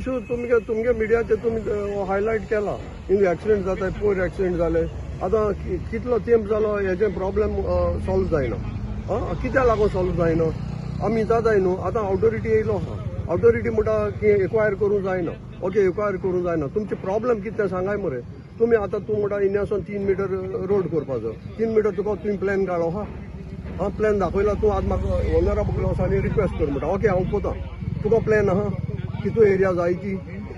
Issue तुमगे मिडियाचे तुम्ही highlight केला हिंगा एक्सिडेंट जाता पयर एक्सिडेंट जाले आतां कितलो तेंप जालो हेजे प्रॉब्लेम सॉल्व जायना कित्याक लागून सॉल्व जायना आमी जाताय न्हू आतां ऑथॉरिटी येयलो आहा ऑथॉरिटी म्हणटा की एक्वायर करूंक जायना ओके एक्वायर करूंक जायना तुमचे प्रॉब्लेम कितें सांगाय मरे तुम्ही आतां तूं म्हणटा इंडियासून 3 मीटर रोड करपाचो 3 मीटर तुका तुवें प्लॅन काडलो हा प्लॅन दाखयला तूं आतां म्हाका ऑनरेबल वचोन रिक्वेस्ट कर म्हणटा ओके हांव कोता तुका प्लॅन आहा कितू एरिया जाय ती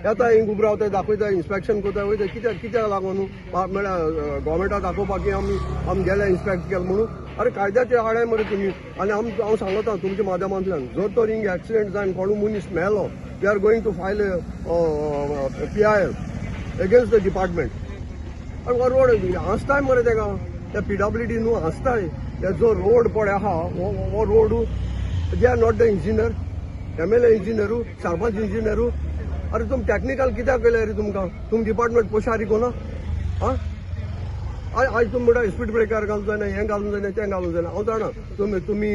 येता हिंग उब रावताय दाखयता इन्स्पेक्शन कोताय वयता कित्याक लागून म्हळ्यार गोवमेंटाक दाखोवपाक की आमी गेले इन्स्पेक्ट केलें म्हणून अरे कायद्याचे आडाय मरे तुमी आनी हांव सांगता तुमच्या माध्यमांतल्यान जर तर हिंग एक्सिडेंट जावन कोणू मनीस मेलो we are going to file PIL against the department अरे हो रोड आसताय मरे तेका त्या PWD न्हू आसताय जो रोड पळय आहा हो road they are not the engineer MLA इंजिनियरू सरपंच इंजिनियरू अरे तुम टॅक्निकल कित्याक केले रे तुमकां तुम डिपार्टमेंट पोशारी कोना आज तुम म्हणटा स्पीड ब्रेकर घालूंक जायना हें घालूंक जायना तें घालूंक जायना हांव जाणा तुमी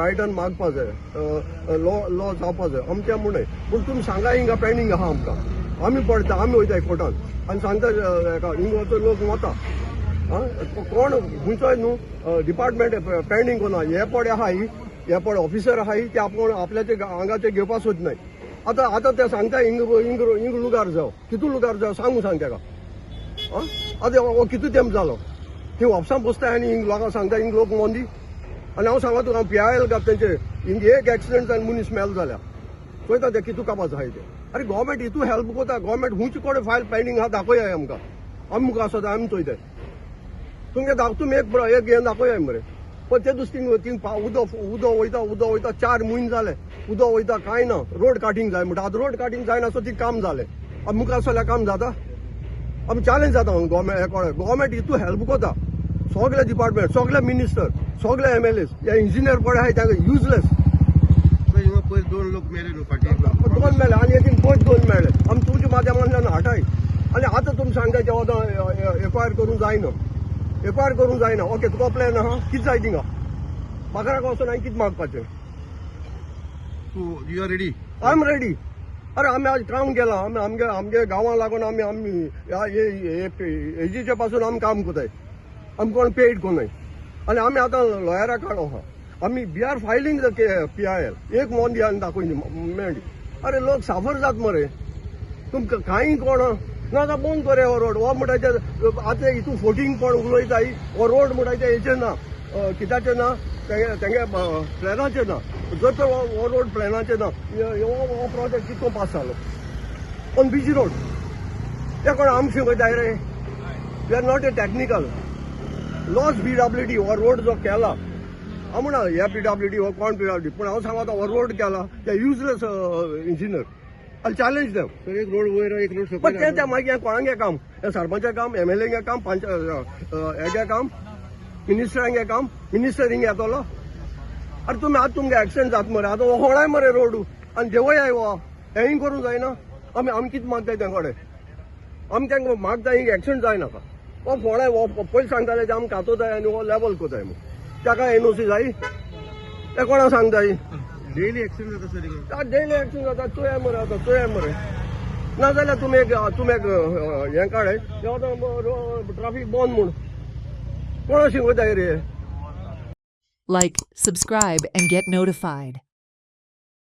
रायटान मागपा जाय लॉ जावपा जाय अमकें म्हणून पूण तुमी सांगा हिंगा पेंडींग आहा आमकां आमी पळयता आमी वयताय कोर्टान आनी सांगता हेका हिंगा वचून लोक वता कोण खंयचोय न्हू डिपार्टमेंट पेंडींग कोना हे पडे आहा हे पळय ऑफिसर आहा ते आपण आपल्याचे हांगाचे घेवपाक सोदनाय आतां ते सांगता हिंग लुगार जाव कितू लुगार जाव सांगू सांग तेका आतां हो कितू तेंप जालो थंय ऑफिसां बसताय आनी हिंग लोकांक सांगता हिंग लोक मोंदी आनी हांव सांगता तुका PIL घात तेंचे हिंग एक एक्सिडेंट जावन मनीस मेल जाल्या पळयता ते कितू कापास आहाय ते अरे गोवमेंट हितू हेल्प कोता गोवमेंट हुंयचे कोडे फायल पेंडींग आहा दाखोयाय आमकां आमी मुखार आसता आमी चोयताय तुमी एक हें दाखोयाय मरे पण ते दुसरी उदो वयता 4 म्हयने जाले उदो वयता कांय ना रोड काटींग जाय म्हणटा आतां रोड काटींग जायना सो ती काम जालें आमी मुखार चल्ल्यार काम जाता आमी चॅलेंज जाता गोवमेंट हितू हेल्प कोता सगळे डिपार्टमेंट सगळे मिनिस्टर सगळे MLAs हे इंजिनियर पळय आहाय तांकां युजलेस पयर 2 लोक मेले न्हू फाटीं 2 मेले आनी एकीन पयर 2 मेळ्ळे आमी तुमच्या माध्यमांतल्यान हाटाय आनी आतां तुमी सांगता जेवा एक्वायर करूंक जायना ओके तुका प्लॅन आहा कितें जाय थिंगा बागराक वचून हांवें कितें मागपाचें you are ready I am ready अरे आमी आज काम केलां आमगे गांवां लागून आमी हेजीचे पासून आमी काम कोताय आमी कोण पेड कोनाय आनी आमी आतां लॉयराक काडो आहा आमी we are filing the PIL एक मोंदी आनी दाखोयनी मेळ्ळी अरे लोक साफर जात मरे तुमकां कांय कोण ना आतां बंद करे हो रोड हो म्हणटाचे आतां हितू फोटींग पण उलयताय हो रोड म्हणटाचे हेचे ना कित्याचे ना तेंगे प्लॅनाचे ना जर तर हो रोड प्लॅनाचे ना हो प्रोजेक्ट कितको पास जालो ऑन बीच रोड ते कोण आमी शिकयताय रे we are not a technical loss PWD हो रोड जो केला हांव म्हणा हे PWD हो कोण PWD पूण हांव सांगता हो रोड केला ते useless engineer I challenge them एक रोड वयर एक रोड पण ते मागीर कोणागे काम सरपंचा काम MLA काम हेगे काम मिनिस्टरांगे काम मिनिस्टर हिंग येतलो अरे तुमी आतां तुमगे एक्सिडेंट जाता मरे आतां हो होणाय मरे रोड आनी देवयाय हो हेंय करूंक जायना आमी कितें मागताय ते कडेन आमी तांकां मागताय हिंग एक्सिडेंट जायनाका हो फोणाय हो पयलीं सांगताले ते आमी कातोताय आनी हो लेवल कोताय म्हूण ताका NOC जाय ते कोणाक सांगताय डेली एक्सिडेंट जाता सर डेली एक्सिडेंट जाता चोया मरे ना जाल्यार तुमी एक हें काडय ट्राफीक बंद म्हूण कोण शिकयताय रे Like, subscribe, and get notified.